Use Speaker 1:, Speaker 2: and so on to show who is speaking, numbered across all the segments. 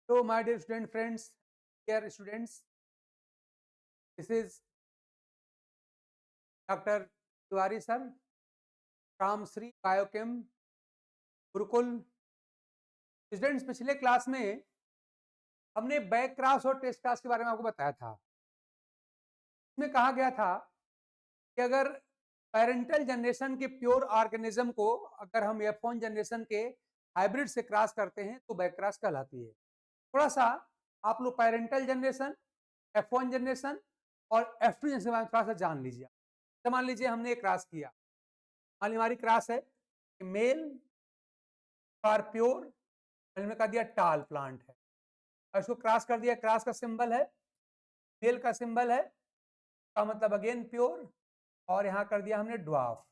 Speaker 1: Hello, my dear student friends, dear students. This is Dr. Tiwari sir from Sri Biochem Gurukul. Students, पिछले class में हमने back cross और test cross के बारे में आपको बताया था। इसमें कहा गया था कि अगर पेरेंटल जनरेशन के प्योर ऑर्गेनिज्म को अगर हम F1 जनरेशन के हाइब्रिड से क्रॉस करते हैं तो बैक क्रॉस कहलाती है। थोड़ा सा आप लोग पेरेंटल जनरेशन, F1 जनरेशन और F2 जनरेशन के बारे में थोड़ा सा जान लीजिए। तो मान लीजिए हमने एक क्रॉस किया, मान लीजिए हमारी क्रॉस है मेल फॉर प्योर, मैंने कहा दिया टाल प्लांट है और इसको क्रॉस कर दिया। क्रॉस का सिंबल है, मेल का सिंबल है, का मतलब अगेन प्योर, और यहाँ कर दिया हमने ड्वार्फ।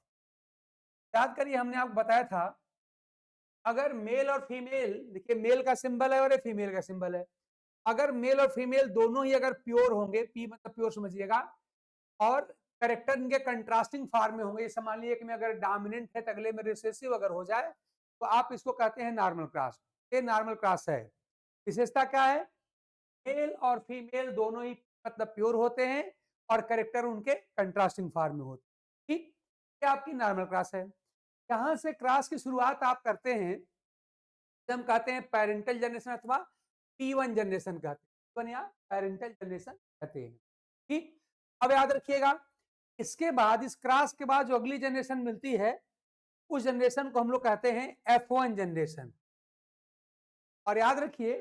Speaker 1: याद करिए हमने आपको बताया था अगर मेल और फीमेल, देखिए मेल का सिंबल है और ये फीमेल का सिंबल है, अगर मेल और फीमेल दोनों ही अगर प्योर होंगे, पी मतलब प्योर समझिएगा, और कैरेक्टर इनके कंट्रास्टिंग फॉर्म में होंगे, जैसे मान लीजिए कि मैं अगर डोमिनेंट है तो अगले में रिसेसिव अगर हो जाए तो आप इसको कहते हैं नॉर्मल क्रॉस। ये नॉर्मल क्रॉस है। विशेषता क्या है? मेल और फीमेल दोनों ही मतलब प्योर होते हैं और कैरेक्टर उनके कंट्रास्टिंग फॉर्म में होते हैं। ठीक, ये आपकी नॉर्मल क्रॉस है। यहां से क्रॉस की शुरुआत आप करते हैं, हम कहते हैं पेरेंटल जनरेशन अथवा P1 जनरेशन कहते हैं। P1 या पेरेंटल जनरेशन कहते हैं। ठीक, अब याद रखिएगा इसके बाद, इस क्रॉस के बाद जो अगली जनरेशन मिलती है उस जनरेशन को हम लोग कहते हैं F1 जनरेशन। और याद रखिए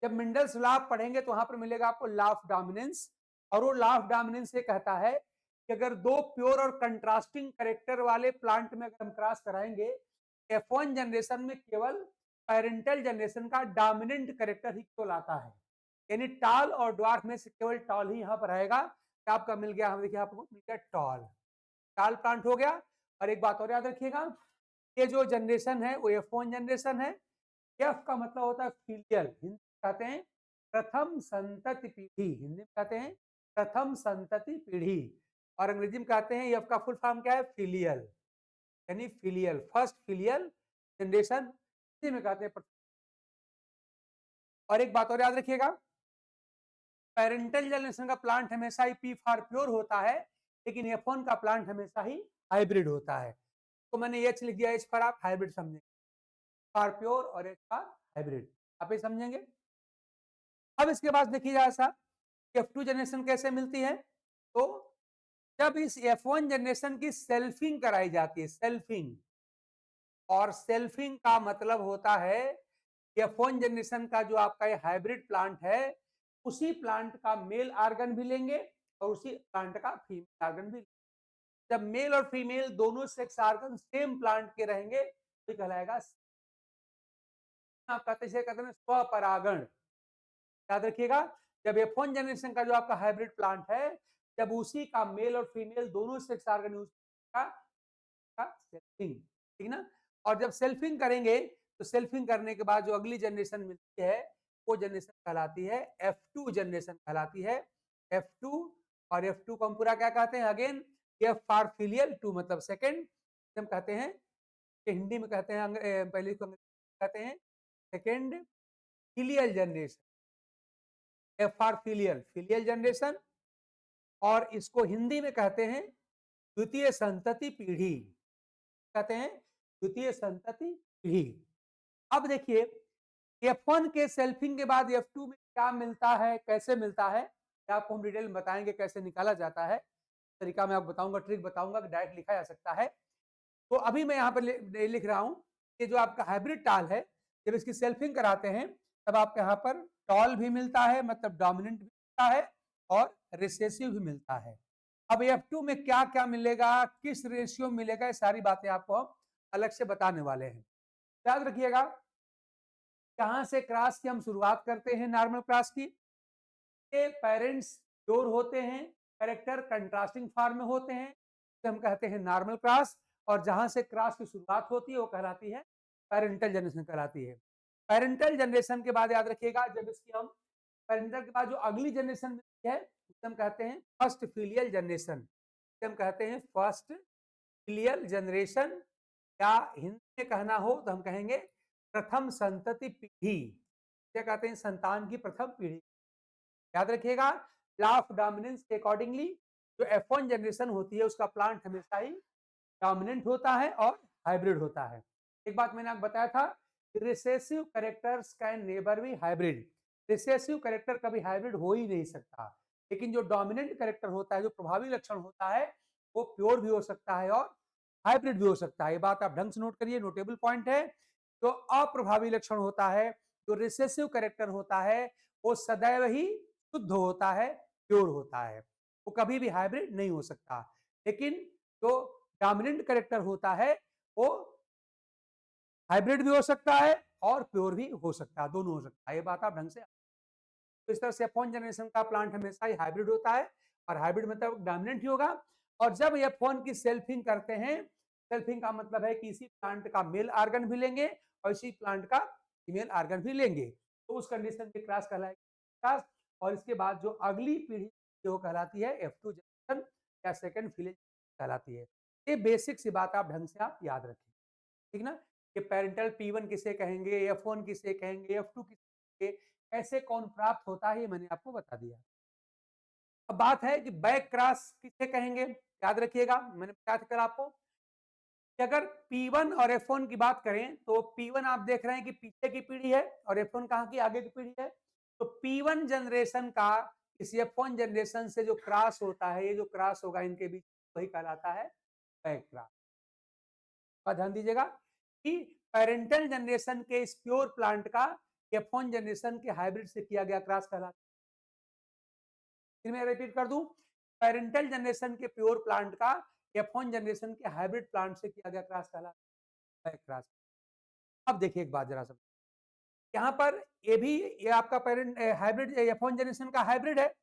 Speaker 1: जब मिंडल्स लॉ आप पढ़ेंगे तो वहां पर मिलेगा आपको लॉ ऑफ डोमिनेंस, और वो लॉ ऑफ डोमिनेंस ये कहता है कि अगर दो प्योर और कंट्रास्टिंग कैरेक्टर वाले प्लांट में अगर हम क्रॉस कराएंगे, F1 जनरेशन में केवल पेरेंटल जनरेशन का डोमिनेंट कैरेक्टर ही केवल आता है, यानी टॉल और ड्वार्फ में से केवल टॉल ही यहाँ पर आएगा। क्या आपका मिल गया? हम देखिए आपको मिल गया टॉल, टॉल प्लांट हो गया। और एक बात और याद रखिएगा, ये जो जनरेशन है वो F1 जनरेशन है। एफ का मतलब होता है फिलियल, हिंदी कहते हैं प्रथम संतति पीढ़ी, हिंदी में कहते हैं प्रथम संतति पीढ़ी, और अंग्रेजी में कहते हैं एफ का फुल फॉर्म क्या है? फिलियल, यानी filial, first filial generation, Hindi में कहते हैं। और एक बात और याद रखिएगा, पेरेंटल जनरेशन का प्लांट हमेशा ही पी फॉर प्योर होता है, लेकिन F1 का प्लांट हमेशा ही हाइब्रिड होता है। तो मैंने एच लिख दिया, एच पर आप हाइब्रिड समझेंगे, फॉर प्योर और एच फॉर हाइब्रिड, आप ये समझेंगे। अब इसके बाद देखिए ऐसा F2 जनरेशन कैसे मिलती है, तो जब इस F1 जनरेशन की सेल्फिंग कराई जाती है, सेल्फिंग, और सेल्फिंग का मतलब होता है F1 जनरेशन का जो आपका ये हाइब्रिड प्लांट है उसी प्लांट का मेल ऑर्गन भी लेंगे और उसी प्लांट का फीमेल ऑर्गन भी लेंगे। जब मेल और फीमेल दोनों सेक्स ऑर्गन सेम प्लांट के रहेंगे तो कहलाएगा, आप कहते हैं स्वपरागण। याद रखिएगा जब F1 जनरेशन का जो आपका हाइब्रिड प्लांट है, जब उसी का मेल और फीमेल दोनों सेक्स ऑर्गन यूज का सेल्फिंग, ठीक ना। और जब सेल्फिंग करेंगे तो सेल्फिंग करने के बाद जो अगली जनरेशन मिलती है वो जनरेशन कहलाती है F2 जनरेशन कहलाती है। F2, और F2 को हम पूरा क्या कहते हैं? अगेन F फॉर फिलियल, 2 मतलब सेकंड, हम कहते हैं कि हिंदी में कहते हैं, पहले को कहते हैं second filial generation, F for filial, filial generation, और इसको हिंदी में कहते हैं द्वितीय संतति पीढ़ी, कहते हैं द्वितीय संतति पीढ़ी। अब देखिए F1 के सेल्फिंग के बाद F2 में क्या मिलता है, कैसे मिलता है, आपको हम डिटेल में बताएंगे कैसे निकाला जाता है। तरीका मैं आपको बताऊंगा, ट्रिक बताऊंगा कि डायरेक्ट लिखा जा सकता है। तो अभी मैं यहाँ पर लिख रहा हूँ कि जो आपका हाइब्रिड टाल है, जब इसकी सेल्फिंग कराते हैं तब आपके यहाँ पर टॉल भी मिलता है, मतलब डोमिनेंट भी मिलता है, और रिसेसिव भी मिलता है। अब F2 में क्या क्या मिलेगा, किस रेशियो मिलेगा, ये सारी बातें आपको हम अलग से बताने वाले हैं। याद रखिएगा कहां से क्रॉस की हम शुरुआत करते हैं, नॉर्मल क्रॉस की। पेरेंट्स प्योर होते हैं, कैरेक्टर कंट्रास्टिंग फॉर्म में होते हैं, तो हम कहते हैं नॉर्मल क्रॉस। और जहां से क्रॉस की शुरुआत होती है वो कहलाती है पेरेंटल जनरेशन कहलाती है। पेरेंटल जनरेशन के बाद याद रखिएगा जब इसकी हम पेरेंटल के बाद जो अगली जनरेशन मिलती है उसे हम कहते हैं फर्स्ट फिलियल जनरेशन, हम कहते हैं फर्स्ट फिलियल जनरेशन, या हिंदी में कहना हो तो हम कहेंगे प्रथम संतति पीढ़ी। क्या कहते हैं, संतान की प्रथम पीढ़ी। याद रखिएगा, लॉ ऑफ डोमिनेंस के अकॉर्डिंगली जो F1 जनरेशन होती है उसका प्लांट हमेशा ही डोमिनेंट होता है और हाइब्रिड होता है। एक बात मैंने आपको बताया था, recessive characters can never be hybrid. Recessive character कभी हाइब्रिड हो ही नहीं सकता, लेकिन जो डोमिनेंट कैरेक्टर होता है, जो प्रभावी लक्षण होता है, वो प्योर भी हो सकता है और हाइब्रिड भी हो सकता है। ये बात आप ढंग से नोट करिए, नोटेबल पॉइंट है। जो अप्रभावी लक्षण होता है, जो रिसेसिव कैरेक्टर होता है, वो सदैव ही शुद्ध होता है, प्योर होता है, वो कभी भी हाइब्रिड नहीं हो सकता। लेकिन जो डोमिनेंट कैरेक्टर होता है वो हाइब्रिड भी हो सकता है और प्योर भी हो सकता है, दोनों हो सकता है। ये बात आप ढंग से, तो इस तरह से F1 जनरेशन का प्लांट हमेशा ही हाइब्रिड होता है, और हाइब्रिड मतलब डोमिनेंट ही होगा। और जब F1 की सेल्फिंग करते हैं, सेल्फिंग का मतलब है कि इसी प्लांट का मेल आर्गन भी लेंगे और इसी प्लांट का फीमेल आर्गन भी लेंगे, तो उस कंडीशन में क्रॉस कहलाएगी क्रॉस। और इसके बाद जो अगली पीढ़ी जो कहलाती है F2 जनरेशन या सेकंड फिलेज कहलाती है। ये बेसिक सी बात आप ढंग से आप याद रखें, ठीक ना। ये पेरेंटल P1 किसे कहेंगे, F1 किसे कहेंगे, F2 किसे कहेंगे, ऐसे कौन प्राप्त होता है, ये मैंने आपको बता दिया। अब बात है कि बैक क्रॉस किसे कहेंगे। याद रखिएगा, मैंने बताया था कल आपको कि अगर P1 और F1 की बात करें तो P1 आप देख रहे हैं कि पीछे की पीढ़ी है और F1 कहाँ की, आगे की पीढ़ी है। तो P1 जनरेशन का इस F1 जनरेशन से जो क्रॉस होता है, ये जो क्रॉस होगा इनके बीच, वही कहलाता है बैक क्रॉस। और ध्यान दीजिएगा कि पेरेंटल जनरेशन के इस प्योर प्लांट का F1 जनरेशन के हाइब्रिड से किया गया क्रॉस कहलाता है। फिर मैं रिपीट कर दूं, पेरेंटल जनरेशन के प्योर प्लांट का F1 जनरेशन के हाइब्रिड प्लांट से किया गया क्रॉस कहलाता है क्रॉस। अब देखिए एक बात जरा सा, यहाँ पर ये भी, ये आपका पेरेंट हाइब्रिड F1 जनरेशन का हाइब्रिड है,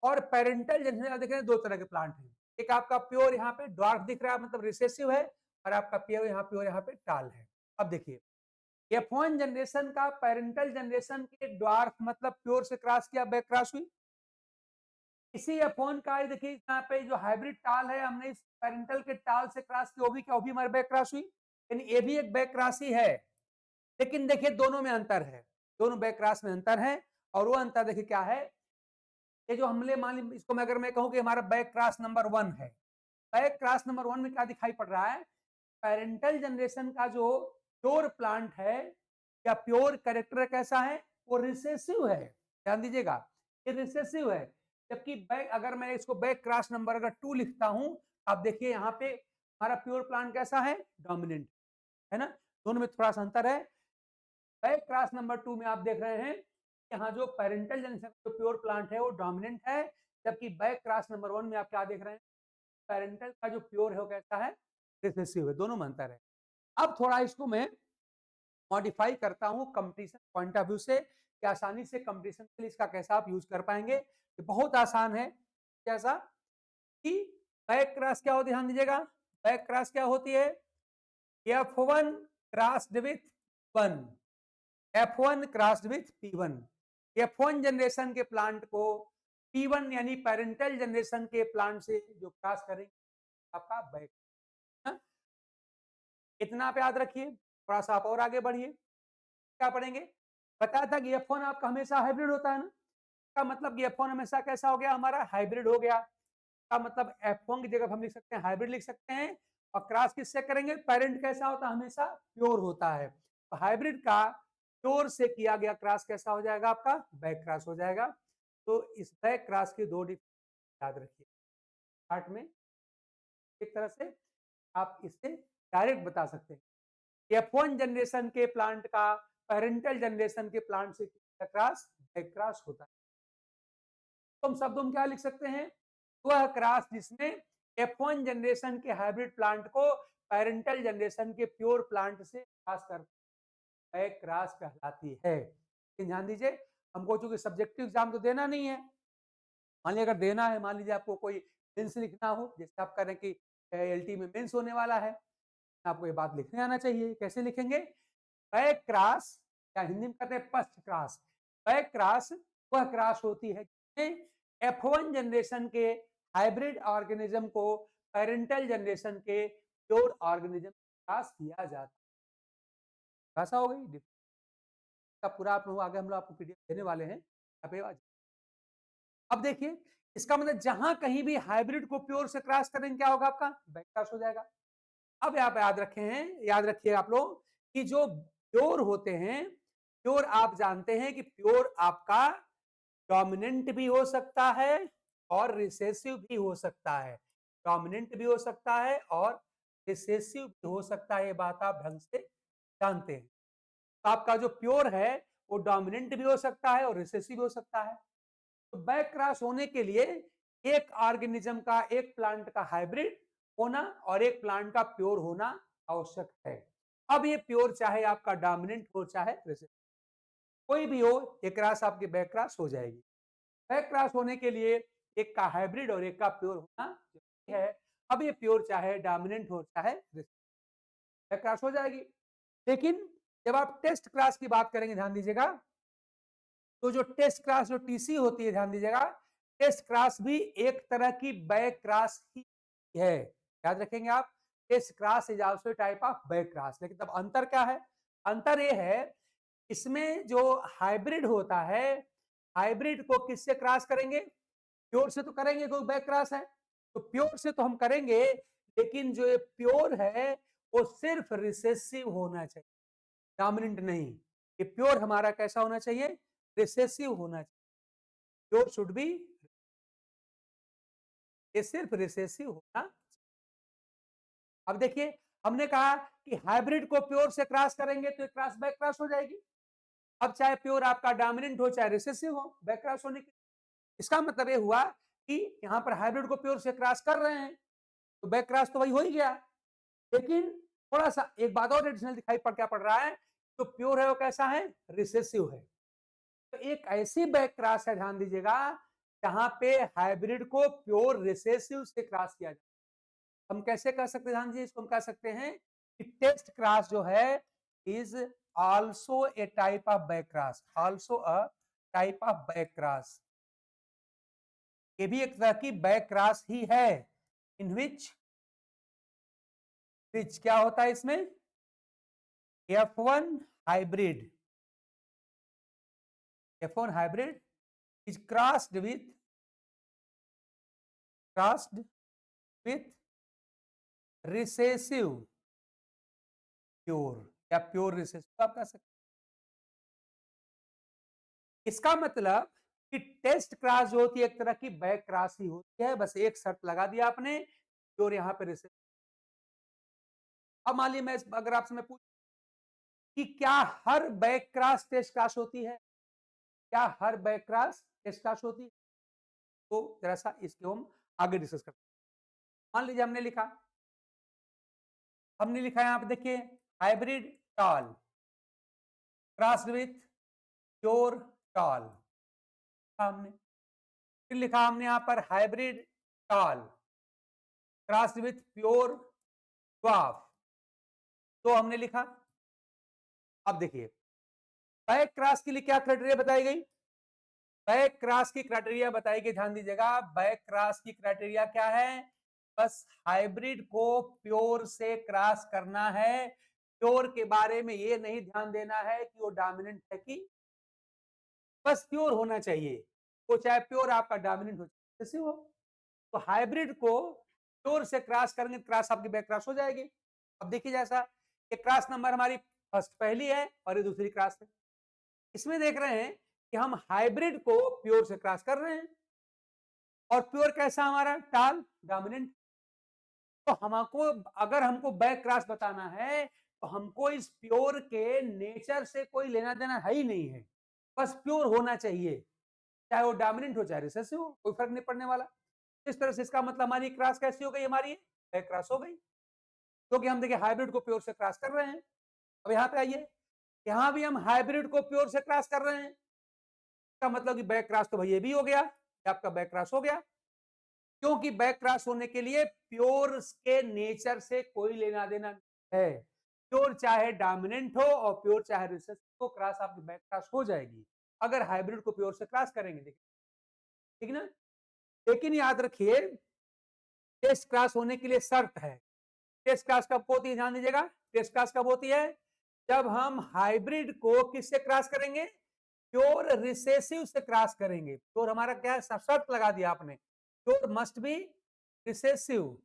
Speaker 1: और पेरेंटल जनरेशन देख रहे हैं, दो तरह के प्लांट हैं। एक आपका प्योर यहाँ पे ड्वार्फ दिख रहा है, मतलब रिसेसिव है, और आपका प्योर यहाँ पे टाल है। अब देखिए F1 जनरेशन का पेरेंटल जनरेशन के ड्वार्फ मतलब प्योर से क्रॉस किया, बैक क्रॉस हुई। इसी F1 का देखिए यहाँ पे जो हाइब्रिड टाल है, हमने इस पेरेंटल के टाल से क्रॉस किया, वो भी क्या, वो भी हमारे बैक क्रॉस हुई, यानी ये भी एक बैक क्रॉस ही है। लेकिन देखिए दोनों में अंतर है, दोनों बैक क्रॉस में अंतर है, और वो अंतर देखिए क्या है। ये जो हमने मान ली, इसको मैं अगर मैं कहूँ कि हमारा बैक क्रॉस नंबर 1 है, बैक क्रॉस नंबर 1 में क्या दिखाई पड़ रहा है, पेरेंटल जनरेशन का जो प्योर प्लांट है या प्योर कैरेक्टर कैसा है, वो रिसेसिव है। ध्यान दीजिएगा, ये रिसेसिव है। जबकि बैक, अगर मैं इसको बैक क्रॉस नंबर अगर 2 लिखता हूं, आप देखिए यहाँ पे हमारा प्योर प्लांट कैसा है, डोमिनेंट है ना। दोनों में थोड़ा सा अंतर है। बैक क्रॉस नंबर 2 में आप देख रहे हैं, यहाँ जो पेरेंटल जनरेशन जो प्योर प्लांट है वो डोमिनेंट है, जबकि बैक क्रॉस नंबर 1 में आप क्या देख रहे हैं, पेरेंटल का जो प्योर है वो कैसा है, रिसेसिव है। दोनों में अंतर है। अब थोड़ा इसको मैं मॉडिफाई करता हूं कंपटीशन पॉइंट ऑफ व्यू से, कि आसानी से कंपटीशन के लिए इसका कैसा आप यूज कर पाएंगे। ये बहुत आसान है। कैसा कि बैक क्रॉस क्या होती है, ध्यान दीजिएगा, बैक क्रॉस क्या होती है, F1 crossed with 1, F1 crossed with P1। F1 generation के प्लांट को P1 यानी पेरेंटल जनरेशन के प्लांट से जो क्रॉस करेंगे, आपका बैक। इतना आप याद रखिए, थोड़ा सा आप और आगे बढ़िए, क्या पढ़ेंगे। बताया था कि F1 आपका हमेशा हाइब्रिड होता है ना, का मतलब कि F1 हमेशा कैसा हो गया, हमारा हाइब्रिड हो गया। का मतलब F1 की जगह हम लिख सकते हैं हाइब्रिड लिख सकते हैं, और क्रॉस किससे करेंगे, पेरेंट कैसा होता है, हमेशा प्योर होता है। तो हाइब्रिड का प्योर से किया गया क्रॉस कैसा हो जाएगा, आपका बैक क्रॉस हो जाएगा। तो इस बैक क्रॉस की दो डिफरेंस याद रखिए पार्ट में। एक तरह से आप इससे डायरेक्ट बता सकते हैं, F1 जनरेशन के प्लांट का पेरेंटल जनरेशन के प्लांट से क्रॉस बैक क्रॉस होता है। तो हम शब्दों में क्या लिख सकते हैं, वह क्रॉस जिसमें F1 जनरेशन के हाइब्रिड प्लांट को पेरेंटल जनरेशन के प्योर प्लांट से क्रॉस कर बैक क्रॉस कहलाती है। ध्यान दीजिए, हमको चूंकि सब्जेक्टिव एग्जाम तो देना नहीं है, मान लीजिए अगर देना है, मान लीजिए आपको कोई मेंस लिखना हो, जैसे आप कह रहे हैं कि LT में मेंस होने वाला है, आपको ये बात लिखने आना चाहिए। कैसे लिखेंगे, बैक क्रॉस, या हिंदी में कहते हैं पस्ट क्रॉस। बैक क्रॉस वह क्रॉस होती है जिसमें F1 जनरेशन के हाइब्रिड ऑर्गेनिज्म को पेरेंटल जनरेशन के प्योर ऑर्गेनिज्म क्रॉस किया जाता है। भाषा हो गई। का पूरा आप लोग आगे हम लोग आपको पीडीएफ देने वाले हैं। यहाँ पे अब देखिए, इसका मतलब जहां कहीं भी हाइब्रिड को प्योर से क्रॉस करेंगे क्या होगा, आपका बैक क्रॉस हो जाएगा। अब यहाँ पे याद रखिए आप लोग कि जो प्योर होते हैं, प्योर आप जानते हैं कि प्योर आपका डोमिनेंट भी हो सकता है और रिसेसिव भी हो सकता है। डोमिनेंट भी हो सकता है और रिसेसिव भी हो सकता है, ये बात आप ढंग से जानते हैं। तो आपका जो प्योर है वो डोमिनेंट भी हो सकता है और रिसेसिव भी हो सकता है। तो बैक क्रॉस होने के लिए एक ऑर्गेनिज्म का, एक प्लांट का हाइब्रिड होना और एक प्लांट का प्योर होना आवश्यक है। अब ये प्योर चाहे आपका डोमिनेंट हो चाहे रिसेसिव, कोई भी हो, ये क्रॉस आपकी बैक क्रॉस हो जाएगी। बैक क्रॉस होने के लिए एक का हाइब्रिड और एक का प्योर होना जरूरी है। अब ये प्योर चाहे डोमिनेंट हो चाहे रिसेसिव, बैक क्रॉस हो जाएगी। लेकिन जब आप टेस्ट क्लास की बात करेंगे, ध्यान दीजिएगा, तो जो टेस्ट क्लास, जो टीसी होती है, ध्यान दीजिएगा, टेस्ट क्लास भी एक तरह की बैक क्लास ही है। याद रखेंगे आप, test cross is also type of back cross. लेकिन तब अंतर क्या है? अंतर ये है, इसमें जो हाइब्रिड होता है, हाइब्रिड को किससे क्रॉस करेंगे? प्योर से तो करेंगे, कोई बैक क्रॉस है तो प्योर से तो हम करेंगे, लेकिन जो ये प्योर है वो सिर्फ रिसेसिव होना चाहिए, डोमिनेंट नहीं। ये प्योर हमारा कैसा होना चाहिए? रिसेसिव होना चाहिए। प्योर शुड बी, ये सिर्फ रिसेसिव होना। अब देखिए, हमने कहा कि हाइब्रिड को प्योर से क्रॉस करेंगे तो क्रॉस बैक क्रॉस हो जाएगी। अब चाहे प्योर आपका डोमिनेंट हो चाहे रिसेसिव हो, बैक क्रॉस होने की, इसका मतलब ये हुआ कि यहां पर हाइब्रिड को प्योर से क्रॉस कर रहे हैं तो बैक क्रॉस तो वही हो ही गया। लेकिन थोड़ा सा एक बात और एडिशनल दिखाई पड़, क्या पड़ रहा है? तो प्योर है वो कैसा है? रिसेसिव है। तो एक ऐसी बैक क्रॉस है, ध्यान दीजिएगा, जहां पे हाइब्रिड को प्योर रिसेसिव से क्रॉस किया जाए। हम कैसे कर सकते हैं? ध्यान दीजिए, इसको हम कह सकते हैं कि टेस्ट क्रॉस जो है is also a type of back cross, also a type of back cross. ये भी एक तरह की बैक क्रॉस ही है, इन विच क्या होता है इसमें? F1 hybrid, F1 hybrid is crossed with recessive pure या प्योर रिसेसिव आप कह सकते हैं। इसका मतलब कि टेस्ट क्रॉस जो होती है एक तरह की बैक क्रॉस ही होती है, बस एक शर्त लगा दिया आपने, प्योर यहां पे रिसेसिव। अब मान लीजिए मैं अगर आपसे मैं पूछ कि क्या हर बैक क्रॉस टेस्ट क्रॉस होती है, क्या हर बैक क्रॉस टेस्ट क्रॉस होती है? तो जरा सा इसको हम आगे डिस्कस करते हैं। मान लीजिए हमने लिखा यहां पे देखिए, hybrid tall crossed with pure tall. हमने फिर लिखा, हमने यहां पर hybrid tall crossed with pure dwarf. तो हमने लिखा, अब देखिए बैक क्रॉस के लिए क्या क्राइटेरिया बताई गई? बैक क्रॉस की क्राइटेरिया बताई गई, ध्यान दीजिएगा, बैक क्रॉस की क्राइटेरिया क्या है? बस हाइब्रिड को प्योर से क्रॉस करना है। प्योर के बारे में ये नहीं ध्यान देना है कि वो डोमिनेंट है कि, बस प्योर होना चाहिए। वो चाहे प्योर आपका डोमिनेंट हो जैसे हो, तो हाइब्रिड को प्योर से क्रॉस करेंगे, क्रॉस आपकी बैक क्रॉस हो जाएगी। अब देखिए, जैसा ये क्रॉस नंबर हमारी फर्स्ट पहली है और ये दूसरी क्रॉस है। इसमें देख रहे हैं कि हम हाइब्रिड को प्योर से क्रॉस कर रहे हैं और प्योर कैसा हमारा? टाल, डोमिनेंट। तो हमको, अगर हमको बैक क्रॉस बताना है तो हमको इस प्योर के नेचर से कोई लेना देना है ही नहीं है, बस प्योर होना चाहिए, चाहे वो डोमिनेंट हो चाहे रिसेसिव हो, कोई फर्क नहीं पड़ने वाला। इस तरह से इसका मतलब हमारी क्रॉस कैसी हो गई? हमारी बैक क्रॉस हो गई, क्योंकि हम देखिए हाइब्रिड को प्योर से क्रॉस कर रहे हैं। अब यहाँ पे आइए, यहाँ भी हम हाइब्रिड को प्योर से क्रॉस कर रहे हैं, इसका मतलब कि बैक क्रॉस तो भाई ये भी हो गया, आपका बैक क्रॉस हो गया, क्योंकि बैक क्रॉस होने के लिए प्योर के नेचर से कोई लेना देना है। प्योर चाहे डोमिनेंट हो और प्योर चाहे रिसेसिव, तो क्रॉस आपकी बैक क्रॉस हो जाएगी अगर हाइब्रिड को प्योर से क्रॉस करेंगे, देखिए, ठीक ना? लेकिन याद रखिए, टेस्ट क्रॉस होने के लिए शर्त है। टेस्ट क्लास कब होती है? ध्यान दीजिएगा, टेस्ट क्लास कब होती है? जब हम हाइब्रिड को किससे क्रॉस करेंगे? प्योर रिसेसिव से क्रॉस करेंगे। प्योर हमारा क्या है? शर्त लगा दिया आपने, प्योर मस्ट बी रिसेसिव।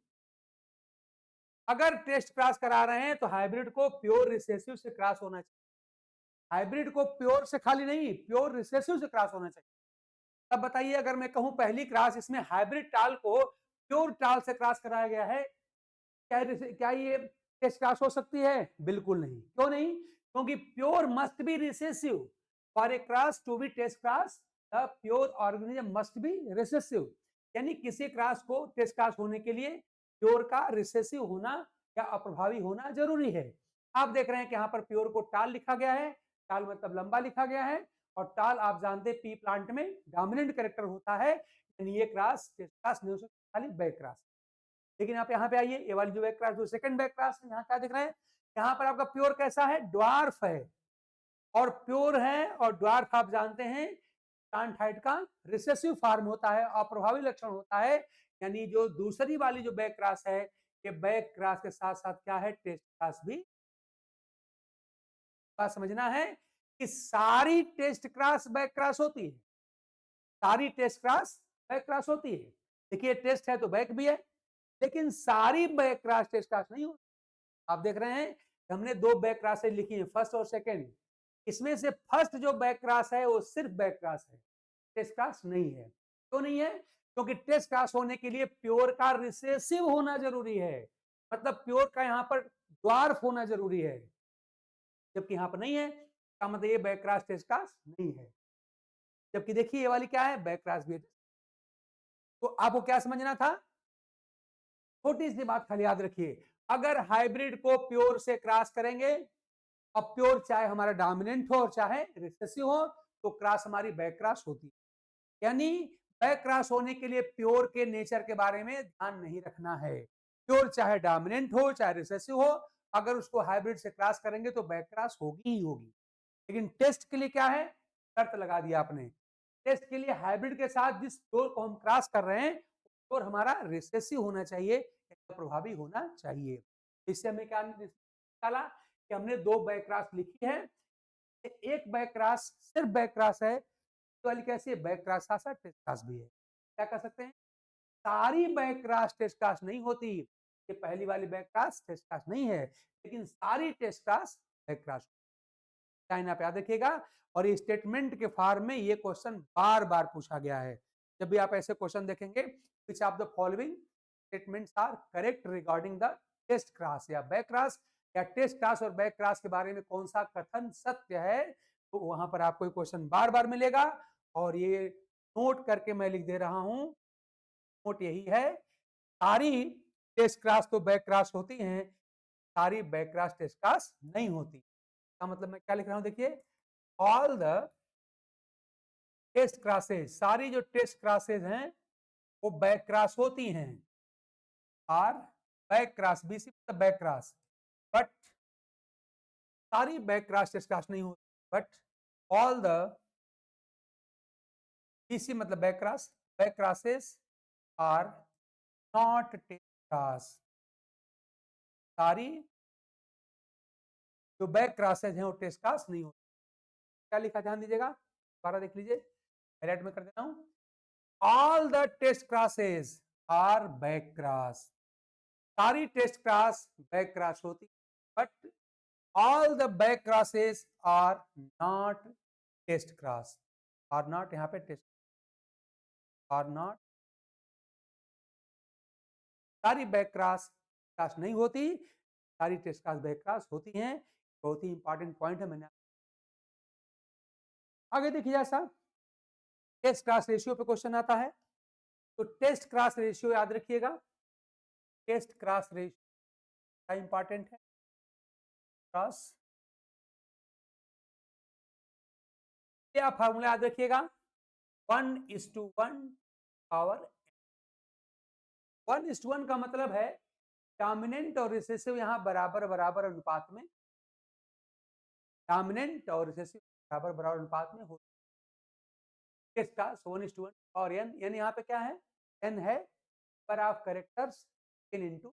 Speaker 1: अगर टेस्ट क्रॉस करा रहे हैं तो हाइब्रिड को प्योर रिसेसिव से क्रॉस होना चाहिए। हाइब्रिड को प्योर से खाली नहीं, प्योर रिसेसिव से क्रॉस होना चाहिए। अब बताइए, अगर मैं कहूं पहली क्रॉस इसमें हाइब्रिड टाल को प्योर टाल से क्रॉस कराया गया है, क्या ये टेस्ट क्रॉस हो सकती है? बिल्कुल नहीं। क्यों नहीं? क्योंकि pure must be recessive. For a cross to be test cross the pure organism must be recessive. यानी किसी क्रॉस को टेस्ट क्रॉस होने के लिए प्योर का रिसेसिव होना या अप्रभावी होना जरूरी है। आप देख रहे हैं कि यहाँ पर प्योर को टाल लिखा गया है, टाल मतलब लंबा लिखा गया है, और टाल आप जानते हैं पी प्लांट में डोमिनेंट कैरेक्टर होता है, यानी ये क्रॉस टेस्ट क्रॉस नहीं हो सकता, खाली बैक क्रॉस। लेकिन आप यहाँ पे आइए, ये वाली जो बैक क्रॉस, जो सेकंड बैक क्रॉस है, यहाँ क्या दिख रहा है? यहाँ पर आपका प्योर कैसा है? ड्वार्फ है। और प्योर है और ड्वार्फ आप जानते हैं प्लांट हाइट का रिसेसिव फॉर्म होता है, अप्रभावी लक्षण होता है। यानी जो दूसरी वाली जो बैक क्रॉस है, ये बैक क्रॉस के साथ साथ क्या है? टेस्ट क्रॉस भी। बात समझना है कि सारी टेस्ट क्रॉस बैक क्रॉस होती है, सारी टेस्ट क्रॉस बैक क्रॉस होती है। देखिए टेस्ट है तो बैक भी है, लेकिन सारी बैक क्रॉस टेस्ट क्रॉस नहीं होती। आप देख रहे हैं हमने दो बैक क्रॉसेज लिखी है, फर्स्ट और सेकंड। इसमें से फर्स्ट जो बैक क्रॉस है वो सिर्फ बैक क्रॉस है, टेस्ट क्रॉस नहीं है। क्यों नहीं है? क्योंकि टेस्ट क्रॉस होने के लिए प्योर का रिसेसिव होना जरूरी है, मतलब प्योर का यहाँ पर ड्वार्फ होना जरूरी है, जबकि यहाँ पर नहीं है। का मतलब ये बैक क्रॉस टेस्ट क्रॉस नहीं है। जबकि देखिए ये वाली क्या है? बैक क्रॉस भी है। तो आपको क्या समझना था? छोटी सी बात खाली याद रखिए, अगर हाइब्रिड को प्योर से क्रॉस करेंगे, अब प्योर चाहे हमारा डोमिनेंट हो और चाहे रिसेसिव हो, तो क्रॉस हमारी बैक क्रॉस होती है। यानी बैक क्रॉस होने के लिए प्योर के नेचर के बारे में ध्यान नहीं रखना है। प्योर चाहे डोमिनेंट हो चाहे रिसेसिव हो, अगर उसको हाइब्रिड से क्रॉस करेंगे तो बैक क्रॉस होगी ही होगी। लेकिन टेस्ट के लिए क्या है? शर्त लगा दिया आपने। टेस्ट के लिए हाइब्रिड के साथ जिस प्योर को हम क्रॉस कर रहे हैं, प्योर हमारा रिसेसिव होना चाहिए, प्रभावी होना चाहिए। इससे हमें क्या निकाला कि हमने दो बैक क्रॉस लिखी है। एक बैक क्रॉस सिर्फ बैक क्रॉस है, तो वाली कैसी है? बैक क्रॉस साथ साथ टेस्ट क्रॉस भी है। क्या कर सकते हैं? सारी बैक क्रॉस टेस्ट क्रॉस नहीं होती। ये पहली वाली बैक क्रॉस टेस्ट क्रॉस नहीं है, लेकिन सारी test cross back cross. Line आप याद रखिएगा। और ये स्टेटमेंट के फॉर्म में ये क्वेश्चन बार बार पूछा गया है। जब भी आप ऐसे क्वेश्चन देखेंगे, which of the following statements are correct regarding the test cross या बैक क्रॉस, या टेस्ट क्रॉस और बैक क्रॉस के बारे में कौन सा कथन सत्य है, तो वहां पर आपको क्वेश्चन बार बार मिलेगा। और ये नोट करके मैं लिख दे रहा हूं, नोट यही है, सारी टेस्ट क्रॉस तो बैक क्रॉस होती हैं, सारी बैक क्रॉस टेस्ट क्रॉस नहीं होती। का मतलब मैं क्या लिख रहा हूं? देखिए, ऑल द टेस्ट क्रॉसेज, सारी जो टेस्ट क्रॉसेज हैं वो बैक क्रॉस होती हैं, आर बैक क्रॉस, बीसी मतलब बैक क्रॉस, बट सारी बैक क्रॉस टेस्ट क्रॉस नहीं होती, बट ऑल द बीसी मतलब back cross, back crosses are not test cross. सारी जो बैक क्रॉसेज हैं वो टेस्ट क्रॉस नहीं होती। क्या लिखा? ध्यान दीजिएगा, दोबारा देख लीजिए, हाईलाइट में कर देता हूं। All the test crosses are back cross, सारी टेस्ट क्रॉस बैक क्रॉस होती, but all the back crosses are not test cross. Are not यहाँ पे टेस्ट, आर नॉट, सारी बैक क्रॉस क्रॉस नहीं होती, सारी टेस्ट क्रॉस बैक क्रॉस होती हैं। बहुत ही इंपॉर्टेंट पॉइंट है। मैंने आगे देखिए, ऐसा टेस्ट क्रॉस रेशियो पे क्वेश्चन आता है, तो टेस्ट क्रॉस रेशियो याद रखिएगा। टेस्ट क्रॉस रेशियो इंपॉर्टेंट है। क्रॉस, क्या फार्मूला याद रखिएगा? 1:1 पावर। 1:1 का मतलब है डोमिनेंट और रिसेसिव यहां बराबर बराबर अनुपात में, डोमिनेंट और रिसेसिव बराबर बराबर अनुपात में हो। इसका 1:1 और n, यानी यहाँ पे क्या है? n है पर ऑफ करेक्टर्स n इंटू,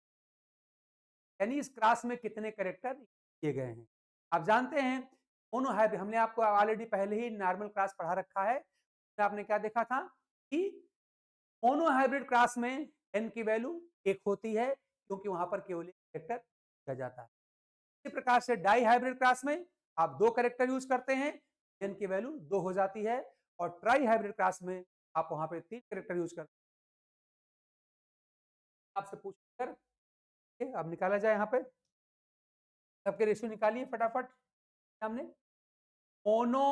Speaker 1: यानी इस क्लास में कितने करेक्टर दिए गए हैं। आप जानते हैं मोनो हाइब्रिड, हमने आपको ऑलरेडी पहले ही नॉर्मल क्लास पढ़ा रखा है। तो आपने क्या देखा था कि मोनो हाइब्रिड क्लास में n की वैल्यू 1 होती है, क्योंकि वहां पर केवल एक कैरेक्टर दिया जाता है। इसी प्रकार से डाई हाइब्रिड क्लास में आप 2 कैरेक्टर यूज करते हैं, n की वैल्यू 2 हो जाती है। और ट्राई हाइब्रिड क्लास में आप वहां पे 3 कैरेक्टर यूज करते हैं। आपसे पूछ कर अब निकाला जाए, यहाँ पे सबके रेशियो निकालिए फटाफट सामने। Mono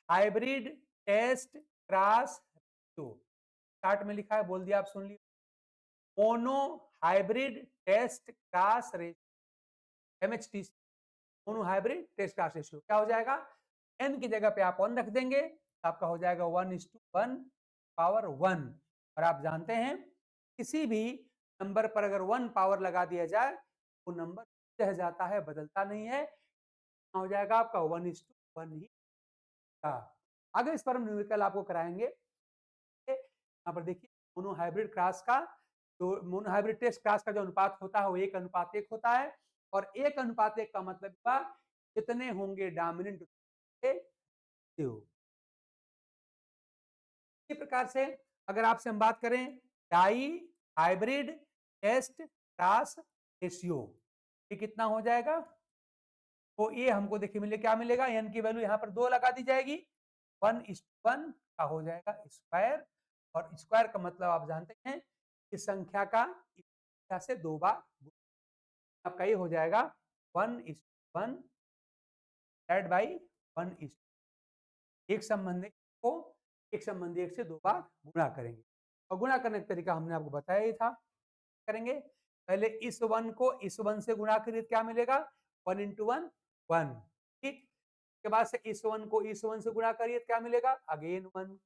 Speaker 1: hybrid test cross ratio chart में लिखा है, बोल दिया, आप सुन लीजिए। Monohybrid test cross ratio, MHTC, monohybrid test cross ratio क्या हो जाएगा? n की जगह पे आप 1 रख देंगे तो आपका हो जाएगा 1:1 पावर 1। और आप जानते हैं किसी भी नंबर पर अगर 1 पावर लगा दिया जाए वो नंबर रह जाता है, बदलता नहीं है। हो जाएगा आपका 1:1 ही था। आगे इस पर हम न्यूमेरिकल आपको कराएंगे। यहाँ पर देखिए मोनो हाइब्रिड क्लास का, तो मोनो हाइब्रिड टेस्ट क्लास का जो अनुपात होता है वो 1:1 होता है। और 1:1 का मतलब हुआ कितने होंगे डोमिनेंट। इसी प्रकार से अगर आपसे हम बात करें dihybrid test cross ratio, ये कितना हो जाएगा? तो ये हमको देखिए मिले, क्या मिलेगा? n की वैल्यू यहाँ पर 2 लगा दी जाएगी, 1:1 का हो जाएगा स्क्वायर। और स्क्वायर का मतलब आप जानते हैं इस संख्या का इस संख्या से 2 बार आपका ये हो जाएगा 1:1 डिवाइड बाई 1:, एक संबंधी को एक संबंधी एक से 2 बार गुणा करेंगे। और गुणा करने का तरीका हमने आपको बताया ही था। करेंगे पहले इस 1 को इस 1 से गुणा करिए, क्या मिलेगा? 1 × 1 1, ठीक। उसके बाद से इस 1 को इस 1 से गुणा करिए, क्या मिलेगा? अगेन 1।